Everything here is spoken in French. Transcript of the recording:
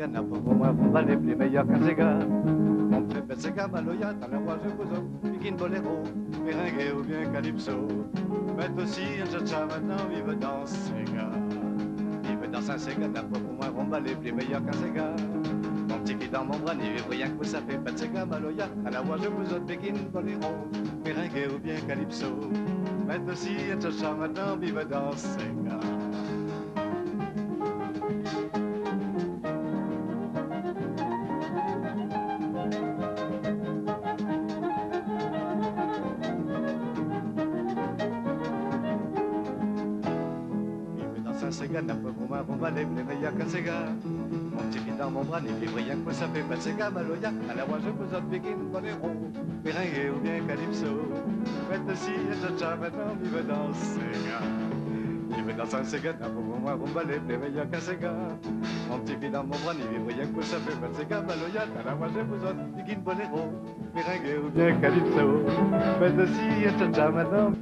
Sega, pour moi, on va les meilleurs qu'un Sega. On me fait Sega, Maloya, dans la voix, je vous offre, Pikin Boléro, Merengue ou bien Calypso. Mais aussi un cha-cha maintenant, vive dans Sega. Vive dans un Sega, pour moi, on va les meilleurs qu'un Sega. Mon petit pied dans mon bras, n'y vive rien que ça fait pas de Sega, Maloya, à la voix, je vous offre, Pikin Boléro, Merengue ou bien Calypso. Mais aussi un cha-cha maintenant, vive dans Sega. Un Sega, n'a pas pour moi, on va les meilleurs qu'un Sega. Mon petit pied dans mon bras, n'y vive rien que ça fait pas de Sega, Maloya. À la voix, je vous offre Pikin Boléro, Merengue ou bien Calypso. Faites aussi un cha-cha maintenant, vive dans Sega. Vive dans un Sega, n'a pas pour moi, on va les meilleurs qu'un Sega. Mon petit pied dans mon bras, n'y vive rien que ça fait pas de Sega, Maloya. À la voix, je vous offre Pikin Boléro, Merengue ou bien Calypso. Faites aussi un cha-cha maintenant.